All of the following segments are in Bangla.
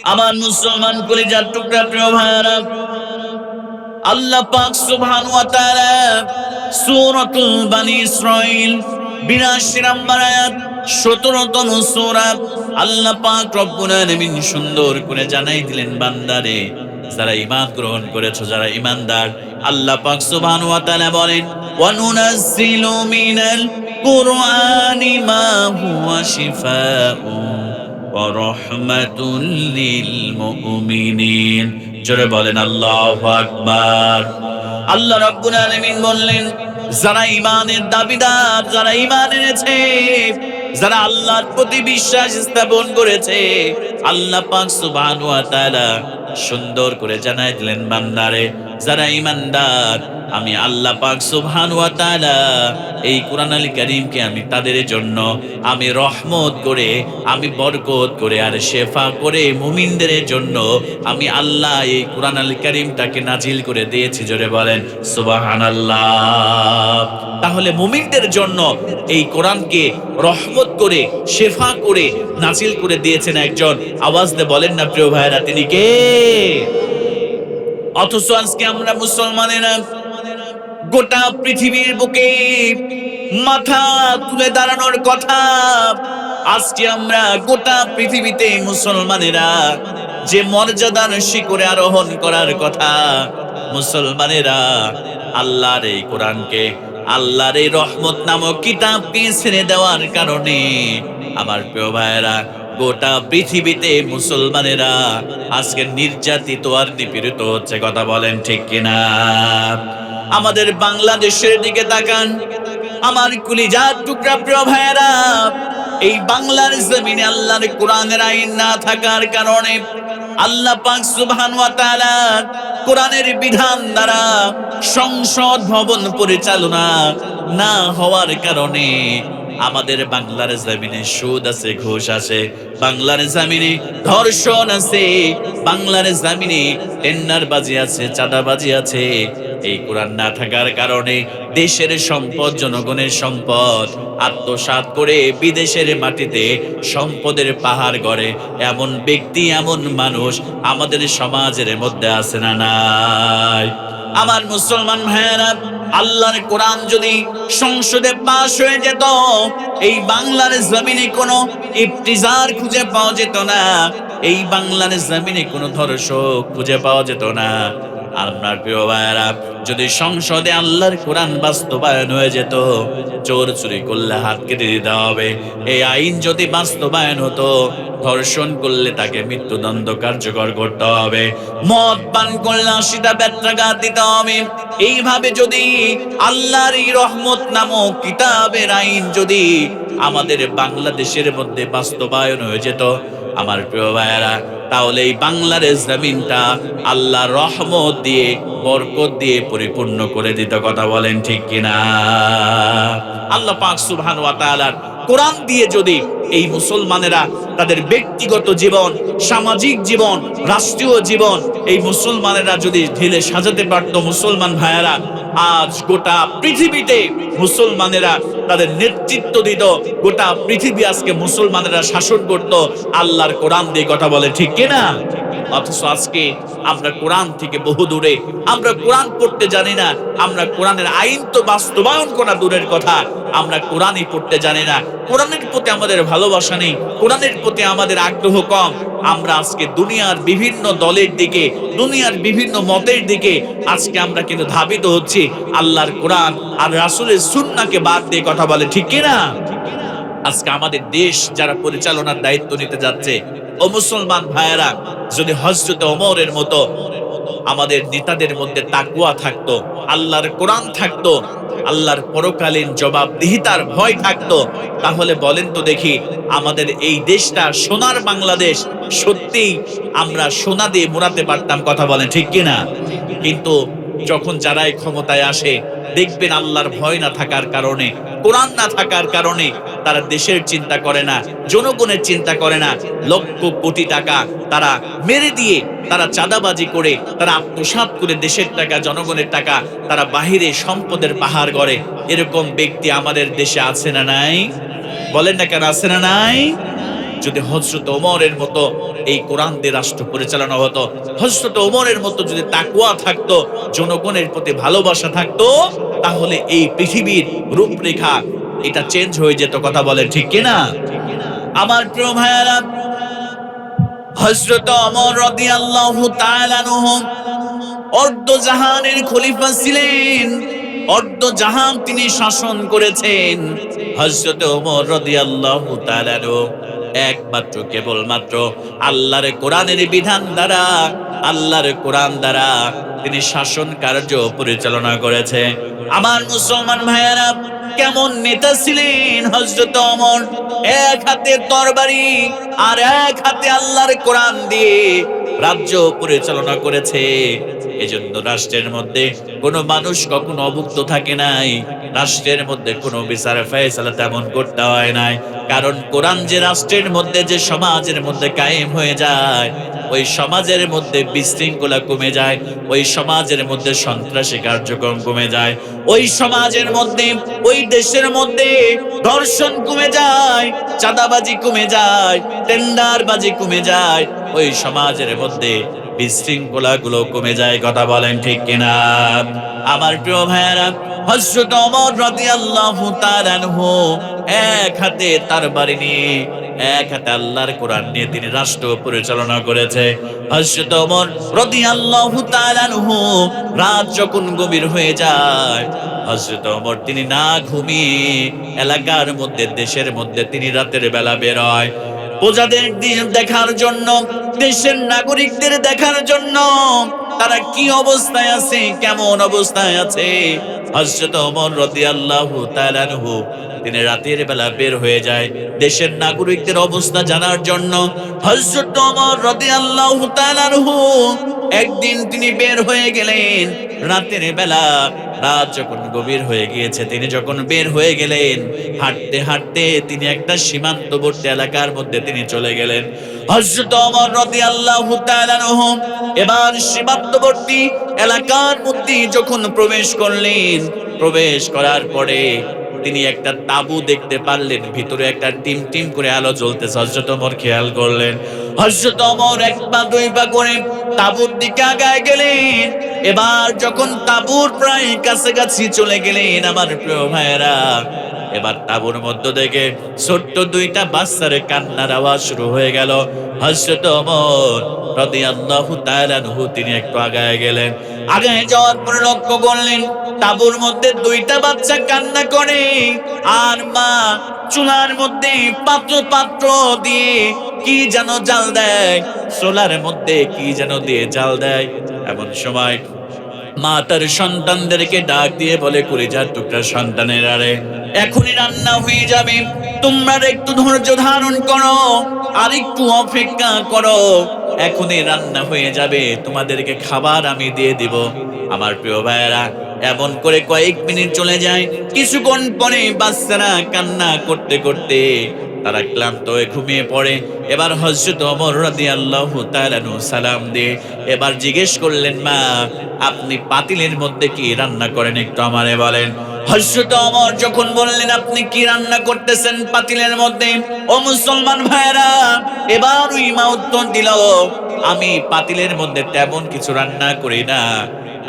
আমার মুসলমান কলিজার টুকরা প্রিয় ভাইরা, আল্লাহ পাক সুবহানাহু ওয়া তাআলা সূরাতুল বনী ইসরাঈল ৮২ নম্বর আয়াত ১৭তম সূরা, আল্লাহ পাক রব্বুল আলামিন সুন্দর করে জানাই দিলেন, বান্দারে যারা ঈমান গ্রহণ করেছো, যারা ঈমানদার, আল্লাহ পাক সুবহানাহু ওয়া তাআলা বলেন, ওয়া নুনাজ্জিলু মিনাল কুরআনি মা হুয়া শিফাউন ওয়া রাহমাতুল লিল মুমিনিন। জোরে বলেন আল্লাহু আকবার। আল্লাহ রাব্বুল আলামিন বললেন, যারা ঈমানের দাবিদার, যারা ঈমান এনেছে, যারা আল্লাহর প্রতি বিশ্বাস স্থাপন করেছে, আল্লাহ পাক সুবহানাহু ওয়া তাআলা সুন্দর করে জানাই দিলেন, বান্দারে যারা ঈমানদার, আমি আল্লাহ পাক সুবহানাহু ওয়া তাআলা এই কোরআন আল কারীমকে আমি তাদের জন্য আমি রহমত করে, আমি বরকত করে আর শেফা করে মুমিনদের জন্য আমি আল্লাহ এই কোরআন আল কারীমটাকে নাজিল করে দিয়েছি। জোরে বলেন সুবহানাল্লাহ। তাহলে মুমিনদের জন্য এই কোরআনকে রহমত করে, শেফা করে নাজিল করে দিয়েছেন একজন। আওয়াজ দিয়ে বলেন না প্রিয় ভাইরা, তিনি কে? অথচ আজকে আমরা মুসলমানেরা গোটা পৃথিবীর বুকে মাথা তুলে দাঁড়ানোর কথা, আজকে আমরা গোটা পৃথিবীতে মুসলমানেরা যে মর্যাদার শিখরে আরোহণ করার কথা, মুসলমানেরা আল্লাহর এই কোরআনকে, আল্লাহর এই রহমত নামক কিতাবকে ছেড়ে দেওয়ার কারণে আমার প্রিয় ভাইয়েরা গোটা পৃথিবীতে মুসলমানেরা আজকে নির্যাতিত আর নিপীড়িত হচ্ছে। কথা বলেন ঠিক কিনা? আমাদের বাংলাদেশের দিকে তাকান, আমার কলিজার টুকরা প্রিয় ভাইয়েরা, এই বাংলার জমিনে আল্লাহর কোরআনের আইন না থাকার কারণে, আল্লাহ পাক সুবহানাহু ওয়া তাআলা কোরআনের বিধান দ্বারা সংসদ ভবন পরিচালনা না হওয়ার কারণে আমাদের বাংলার জমিনে সুদ আছে, ঘুষ আছে, বাংলার জমিনে ধর্ষণ আছে, বাংলার জমিনে টেন্ডারবাজি আছে, চাঁদাবাজি আছে। এই কোরআন না থাকার কারণে দেশের সম্পদ, জনগণের সম্পদ আত্মসাৎ করে বিদেশের মাটিতে সম্পদের পাহাড় গড়ে এমন ব্যক্তি, এমন মানুষ আমাদের সমাজের মধ্যে আছে না নাই? আমার মুসলমান ভাইয়েরা, আল্লাহর কোরআন যদি সংসদে পাশ হয়ে যেত, এই বাংলার জমিনে কোনো ইফতিজার খুঁজে পাওয়া যেত না, এই বাংলার জমিনে কোনো ধর্ষক খুঁজে পাওয়া যেত না। আপনার প্রিয় ভাইয়েরা, যদি সংসদে আল্লাহর কোরআন বাস্তবায়ন হয়ে যেত, চোর চুরি করলে হাত কেটে দিতে হবে, এই আইন যদি বাস্তবায়ন হতো, ধর্ষণ করলে তাকে মৃত্যুদণ্ড কার্যকর করতে হবে, মদ পান করলে ৮০টা বেত্রাঘাত দিতে হবে, এইভাবে যদি আল্লাহর এই রহমত নামক কিতাবের আইন যদি আমাদের বাংলাদেশের মধ্যে বাস্তবায়ন হয়ে যেত, আমার প্রিয় ভাইয়েরা, তাহলে এই বাংলার জমিনটা আল্লাহর রহমত দিয়ে, বরকত দিয়ে পরিপূর্ণ করে দিত। কথা বলেন ঠিক কিনা? আল্লাহ পাক সুবহানাহু ওয়া তাআলার কোরআন দিয়ে যদি এই মুসলমানেরা তাদের ব্যক্তিগত জীবন, সামাজিক জীবন, রাষ্ট্রীয় জীবন এই মুসলমানেরা যদি ঢেলে সাজাতে পারত, মুসলমান ভাইয়েরা আজ গোটা পৃথিবীতে মুসলমানেরা তাদের নেতৃত্ব দিত, গোটা পৃথিবী আজকে মুসলমানেরা শাসন করত আল্লাহর কোরআন দিয়ে। কথা বলে ঠিক কিনা? অথচ আজকে আমরা কোরআন থেকে বহু দূরে, আমরা কোরআন পড়তে জানি না, আমরা কোরআনের আইন তো বাস্তবায়ন করা দূরের কথা, আমরা কোরআনই পড়তে জানি না, কোরআনের প্রতি আমাদের ভালোবাসা নেই, কোরআনের প্রতি আমাদের আগ্রহ কম। আমরা আজকে দুনিয়ার বিভিন্ন দলের দিকে, দুনিয়ার বিভিন্ন মতের দিকে আজকে আমরা কিন্তু ধাবিত হচ্ছি, আল্লাহর কোরআন আর রাসূলের সুন্নাহকে বাদ দিয়ে। কথা বলে ঠিক কিনা? আজকে আমাদের দেশ যারা পরিচালনার দায়িত্ব নিতে যাচ্ছে, ও মুসলমান ভাইয়েরা, যদি হযরত ওমরের মতো আমাদের নেতাদের মধ্যে তাকওয়া থাকতো, আল্লাহর কোরআন থাকতো, আল্লাহর পরকালীন জবাবদিহিতার ভয় থাকতো, তাহলে বলেন তো দেখি আমাদের এই দেশটা সোনার বাংলাদেশ সত্যিই আমরা সোনা দিয়ে মোড়াতে পারতাম। কথা বলেন ঠিক কিনা? কিন্তু যখন যারাই ক্ষমতায় আসে, দেখবেন আল্লাহর ভয় না থাকার কারণে, কোরআন না থাকার কারণে তারা দেশের চিন্তা করে না, জনগণের চিন্তা করে না, লক্ষ কোটি টাকা তারা মেরে দিয়ে, তারা চাঁদাবাজি করে, তারা আত্মসাৎ করে দেশের টাকা, জনগণের টাকা তারা বাহিরে সম্পদের পাহাড় গড়ে। এরকম ব্যক্তি আমাদের দেশে আছে না নাই? বলেন না কেন আছে না নাই? যদি হযরত ওমরের মতো এই কোরআন দিয়ে রাষ্ট্র পরিচালনা হতো, হযরত ওমরের মতো যদি তাকওয়া থাকতো, জনগণের প্রতি ভালোবাসা থাকতো, তাহলে এই পৃথিবীর রূপরেখা এটা চেঞ্জ হয়ে যেত। কথা বলেন ঠিক কিনা? আমার প্রিয় ভাইয়েরা, হযরত ওমর রাদিয়াল্লাহু তাআলা আনহু অর্ধ জাহানের খলিফা ছিলেন। অর্ধ জাহান তিনি শাসন করেছেন। হযরত ওমর রাদিয়াল্লাহু তাআলা আনহু একমাত্র কেবলমাত্র আল্লাহর কোরআনের বিধান দ্বারা, আল্লাহর কোরআন দ্বারা তিনি শাসন কার্য পরিচালনা করেছে। আমার মুসলমান ভাইয়েরা, কেমন নেতা ছিলেন হযরত ওমর! এক হাতে তরবারি আর এক হাতে আল্লাহর কোরআন দিয়ে রাজ্য পরিচালনা করেছে। এজন্য রাষ্ট্রের মধ্যে কোনো মানুষ কখনো অভুক্ত থাকে নাই, রাষ্ট্রের মধ্যে কোনো বিচার ফয়সালা তেমন করতে হয় নাই। কারণ কোরআন যে রাষ্ট্রের মধ্যে, যে সমাজের মধ্যে কায়েম হয়ে যায়, ওই সমাজের মধ্যে বিশৃঙ্খলা কমে যায়, ওই সমাজের মধ্যে সন্ত্রাসী কার্যক্রম কমে যায়, ওই সমাজের মধ্যে, ওই দেশের মধ্যে ধর্ষণ কমে যায়, চাঁদাবাজি কমে যায়, টেন্ডারবাজি কমে যায়, ওই সমাজের মধ্যে বিশৃঙ্খলা গুলো কমে যায়। কথা বলেন ঠিক কিনা? আমার প্রিয় ভাইয়েরা, হযরত ওমর রাদিয়াল্লাহু তাআলা আনহু এক হাতে তরবারি নিয়ে, এক হাতে আল্লাহর কোরআন নিয়ে তিনি রাষ্ট্র পরিচালনা করেছে। হযরত ওমর রাদিয়াল্লাহু তাআলা আনহু রাত যখন গভীর হয়ে যায়, হযরত ওমর তিনি না ঘুমিয়ে এলাকার মধ্যে, দেশের মধ্যে তিনি রাতের বেলা বের হয় প্রজাদের দেখার জন্য, দেশের নাগরিকদের দেখার জন্য তারা কি অবস্থায় আছে, কেমন অবস্থায় আছে। হযরত ওমর রাদিয়াল্লাহু তাআলা আনহু তিনি রাতের বেলা বের হয়ে যায় দেশের নাগরিকদের অবস্থা জানার জন্য। হযরত ওমর রাদিয়াল্লাহু তাআলা আনহু একদিন তিনি বের হয়ে গেলেন রাতের বেলা। রাত যখন গভীর হয়ে গিয়েছে, তিনি যখন বের হয়ে গেলেন, হাঁটতে হাঁটতে তিনি একটা সীমান্তবর্তী এলাকার মধ্যে তিনি চলে গেলেন। হযরত ওমর রাদিয়াল্লাহু তাআলা আনহু এবার সীমান্তবর্তী এলাকার মধ্যে যখন প্রবেশ করলেন, প্রবেশ করার পরে তিনি একটা তাঁবু দেখতে পারলেন, ভিতরে একটা টিম টিম করে আলো জ্বলতেছে। হযরত ওমর খেয়াল করলেন। হযরত ওমর এক পা দুই পা করে তাঁবুর দিকে আগায় গেলেন। এবার যখন তাঁবুর প্রায় কাছাকাছি চলে গেলেন, আমার প্রিয় ভাইয়েরা, এবার তাঁবুর মধ্য থেকে ছোট্ট দুইটা বাচ্চার কান্নার আওয়াজ শুরু হয়ে গেল। হযরত ওমর রাদিয়াল্লাহু তাআলা আনহু তিনি একটু আগায় গেলেন। আগায় যাওয়ার পরে লক্ষ্য করলেন তাঁবুর মধ্যে দুইটা বাচ্চা কান্না করে, আর মা চুলার মধ্যে পাত্র পাত্র দিয়ে কি যেন জাল দেয়, চুলার মধ্যে কি যেন দিয়ে জাল দেয়। এমন সময় মা তার সন্তানদেরকে ডাক দিয়ে বলে, কলিজার টুকরা সন্তানের, আরে এখনই রান্না হয়ে যাবে, তোমরা একটু ধৈর্য ধারণ করো, আর একটু অপেক্ষা করো, এখনই রান্না হয়ে যাবে, তোমাদেরকে খাবার আমি দিয়ে দিব। আমার প্রিয় ভাইয়েরা, এমন করে কয়েক মিনিট চলে যায়। কিছুক্ষণ পরে বাচ্চারা কান্না করতে করতে তারা ক্লান্ত হয়ে ঘুমিয়ে পড়ে। এবার হযরত ওমর রাদিয়াল্লাহু তাআলা আনহু সালাম দিয়ে এবার জিজ্ঞেস করলেন, মা আপনি পাতিলের মধ্যে কি রান্না করেন, একটু আমারে বলেন। হযরত ওমর যখন বললেন, আপনি কি রান্না করতেছেন পাতিলের মধ্যে, ও মুসলমান ভাইরা, এবার ওই মা উত্তর দিল, আমি পাতিলের মধ্যে তেমন কিছু রান্না করি না।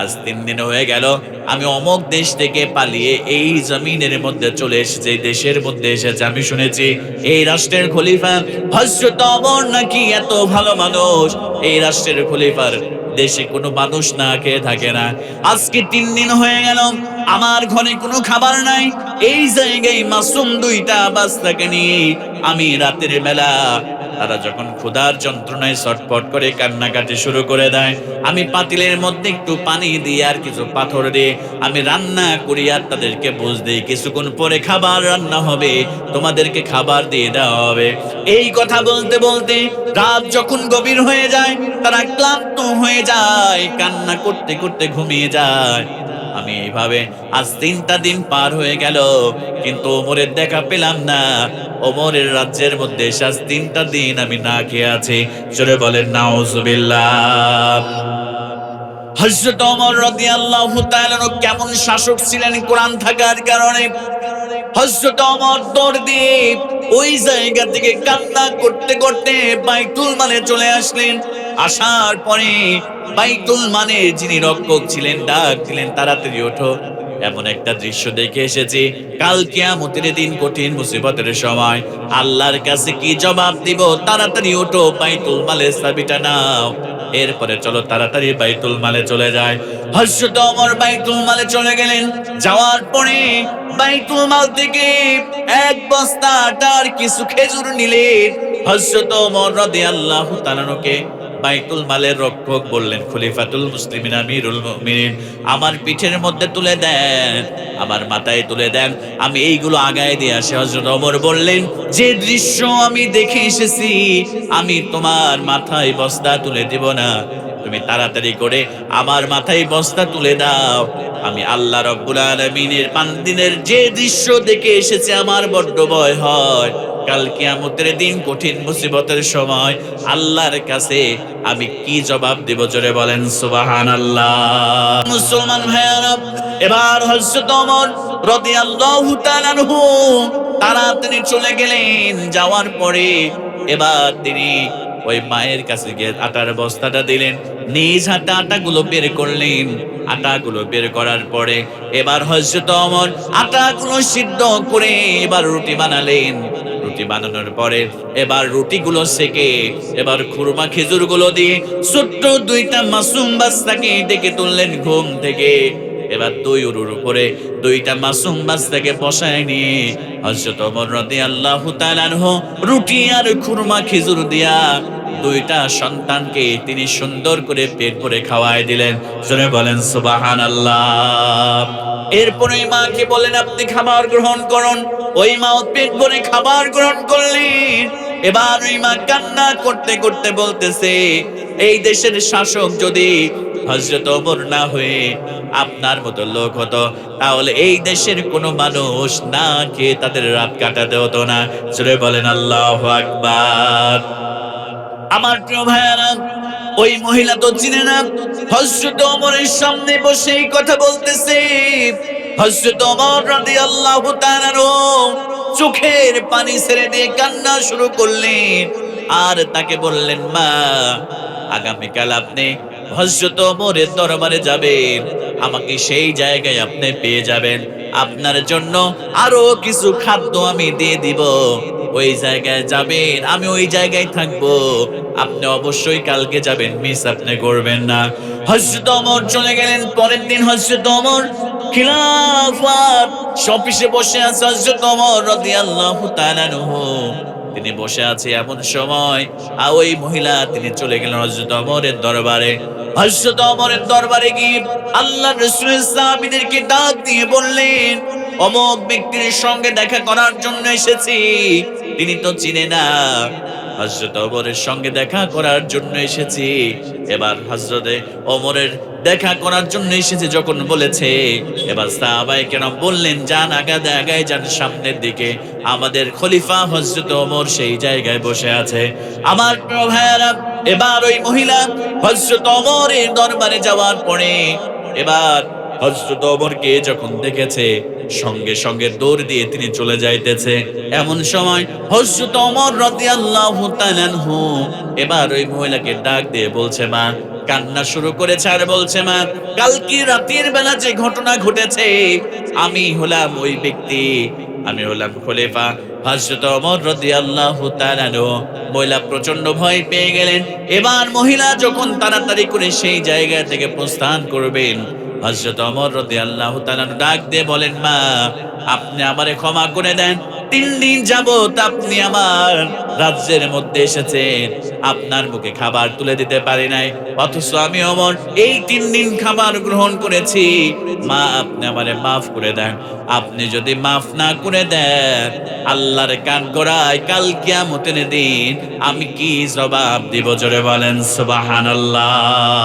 আজ 3 দিন হয়ে গেল আমি অমুক দেশ থেকে পালিয়ে এই জমিনের মধ্যে চলে এসেছি, এই দেশের মধ্যে এসেছি। আমি শুনেছি এই রাষ্ট্রের খলিফা হযরত ওমর নাকি এত ভালো মানুষ, এই রাষ্ট্রের খলিফার দেশে কোনো মানুষ না খেয়ে থাকে না। আজকে 3 দিন হয়ে গেল আমার ঘরে কোনো খাবার নাই। এই জায়গায় মাসুম দুইটা বাচ্চাকে নিয়ে আমি রাতের বেলা, তারা যখন ক্ষুধার যন্ত্রণায় ছটফট করে কান্নাকাটি শুরু করে দেয়, আমি পাতিলের মধ্যে একটু পানি দিয়ে আর কিছু পাথর দিয়ে আমি রান্না করি, আর তাদেরকে বুঝ দিই কিছুক্ষণ পরে খাবার রান্না হবে, তোমাদেরকে খাবার দিয়ে দেওয়া হবে। এই কথা বলতে বলতে রাত যখন গভীর হয়ে যায়, তারা ক্লান্ত হয়ে যায়, কান্না করতে করতে ঘুমিয়ে যায়। আমি এইভাবে আজ 3টা দিন পার হয়ে গেল, কিন্তু ওমরের দেখা পেলাম না। ওমরের রাজ্যের মধ্যে আজ 3টা দিন আমি না খেয়ে আছি। জোরে বলেন নাউজুবিল্লাহ। হযরত ওমর রাদিয়াল্লাহু তাআলা কেমন শাসক ছিলেন কোরআন থাকার কারণে। হযরত ওমর দৌড় দিয়ে ওই জায়গা থেকে কান্না করতে করতে বাইতুল মালে চলে আসলেন। আসার পরে বাইতুল মালের যিনি রক্ষক ছিলেন ডাক দিলেন, তাড়াতাড়ি ওঠো, এমন একটা দৃশ্য দেখে এসেছি, কাল কিয়ামতের দিন কঠিন মুসিবতের সময় আল্লাহর কাছে কি জবাব দিব, তাড়াতাড়ি ওঠো, বাইতুল মালের চাবিটা নাও। এরপরে চলো তাড়াতাড়ি বাইতুল মালে চলে যায়। হযরত ওমর বাইতুল মালে চলে গেলেন। যাওয়ার পরে বাইতুল মাল থেকে এক বস্তা আটার কিছু খেজুর নিলেন। হযরত ওমর রাদিয়াল্লাহু তাআলাকে বাইতুল মালের রক্ষক বললেন, খলিফাতুল মুসলিমিন আমিরুল মুমিনিন, আমার পিঠের মধ্যে তুলে দেন, আমার মাথায় তুলে দেন, আমি এইগুলো আগায় দিয়ে আসি। হযরত ওমর বললেন, যে দৃশ্য আমি দেখে এসেছি, আমি তোমার মাথায় বস্তা তুলে দিব না, তুমি তাড়াতাড়ি করে আমার মাথায় বস্তা তুলে দাও। আমি আল্লাহ রাব্বুল আলামিনের বান্দিদের যে দৃশ্য দেখে এসেছি, আমার বড্ড ভয় হয়, কাল কিয়ামতের দিন কঠিন মুসিবতের সময় আল্লাহর কাছে আমি কি জবাব দেব? জোরে বলেন সুবহানাল্লাহ। মুসলমান ভাইয়েরা, এবার হযরত ওমর রাদিয়াল্লাহু তাআলা আনহু তাড়াতাড়ি চলে গেলেন। যাওয়ার পরে এবার তিনি ওই মায়ের কাছে গিয়ে আটার বস্তাটা দিলেন, নিজ হাতে আটাগুলো বের করলেন। আটাগুলো বের করার পরে এবার হযরত ওমর আটাগুলো সিদ্ধ করে এবার রুটি বানালেন। রুটি বানানোর পরে এবার রুটিগুলো সেকে এবার খুরমা খেজুরগুলো দিয়ে ছোট্ট দুইটা মাসুম বাচ্চাকে ডেকে তুললেন ঘুম থেকে। এবার দুই উরুর উপরে দুইটা মাসুম বাচ্চাকে বসায় নিয়ে হযরত ওমর রাদিয়াল্লাহু তাআলা আনহু রুটি আর খুরমা খেজুর দিয়া দুইটা সন্তানকে তিনি সুন্দর করে পেট ভরে খাওয়ায় দিলেন। জোরে বলেন সুবহানাল্লাহ। এরপরে মাকে বলেন, আপনি খাবার গ্রহণ করুন। ওই মাও পেট ভরে খাবার গ্রহণ করলেন। এবার ওই মা কান্না করতে করতে বলতেছে, এই দেশের শাসক যদি হযরত ওমর না হয়ে আপনার মতো লোক হতো, তাহলে এই দেশের কোনো মানুষ না খেয়ে তাদের রাত কাটাতে হতো না। জোরে বলেন আল্লাহু আকবার। আমার প্রিয় ভাইয়ারা, ওই মহিলা তো চিনে না, হযরত ওমরের সামনে বসে এই কথা বলতেছে। হযরত ওমর রাদিয়াল্লাহু তাআলা চোখের পানি ছেড়ে দিয়ে কান্না শুরু করলেন। আর তাকে বললেন, মা, আগামীকাল আপনি হযরত ওমরের দরবারে যাবেন, আমাকে সেই জায়গায় আপনি পেয়ে যাবেন, আপনার জন্য আরো কিছু খাদ্য আমি দিয়ে দিব, ওই জায়গায় যাবেন, আমি ওই জায়গায় থাকবো, আপনি অবশ্যই কালকে যাবেন, মিস আপনি করবেন না। হযরত ওমর চলে গেলেন। পরের দিন হযরত ওমর খিলাফত অফিসে বসে আছে। হযরত ওমর রাদিয়াল্লাহু তাআলা আনহু তিনি বসে আছে, এমন সময় ওই মহিলা তিনি চলে গেলেন হযরত ওমরের দরবারে। হযরত ওমরের দরবারে গিয়ে আল্লাহর রাসূলের সাহাবীদেরকে ডাক দিয়ে বললেন, অমুক ব্যক্তির সঙ্গে দেখা করার জন্য এসেছি। তিনি তো চিনে না, হযরত ওমরের সঙ্গে দেখা করার জন্য এসেছি। এবার হযরতে ওমরের দেখা করার জন্য এসেছে যখন বলেছে, এবার সাহাবায়ে কেরাম বললেন, যান আগায় আগায় যান সামনের দিকে, আমাদের খলিফা হযরত ওমর সেই জায়গায় বসে আছে। আমার প্রিয় ভাইয়েরা, এবার ওই মহিলা হযরত ওমরের দরবারে যাওয়ার পরে এবার হযরত ওমরকে যখন দেখেছে, সঙ্গে সঙ্গে দৌড় দিয়ে তিনি চলে যাইতেছে। এমন সময় হযরত ওমর রাদিয়াল্লাহু তাআলা আনহু এবার ওই মহিলাকে ডাক দিয়ে বলছে, মা, কান্না শুরু করেছে আর বলছে, মা, কালকে রাতের বেলা যে ঘটনা ঘটেছে, আমি হলাম ওই ব্যক্তি, আমি হলাম খলিফা হযরত ওমর রাদিয়াল্লাহু তাআলা আনহু। মহিলা প্রচন্ড ভয় পেয়ে গেলেন। এবার মহিলা যখন তাড়াতাড়ি করে সেই জায়গা থেকে প্রস্থান করবেন, হযরত ওমর রাদিয়াল্লাহু তাআলা ডাক দিয়ে বলেন, মা, আপনি আমারে ক্ষমা করে দেন, 3 দিন যাবত আপনি আমার রাজ্যের মধ্যে এসেছেন, আপনার মুখে খাবার তুলে দিতে পারি নাই, অথচ আমি ওমর এই 3 দিন খাবার গ্রহণ করেছি, মা, আপনি আমারে মাফ করে দেন। আপনি যদি মাফ না করে দেন, আল্লাহর কান করায় কাল কিয়ামতের দিন আমি কি জবাব দিব? জোরে বলেন সুবহানাল্লাহ।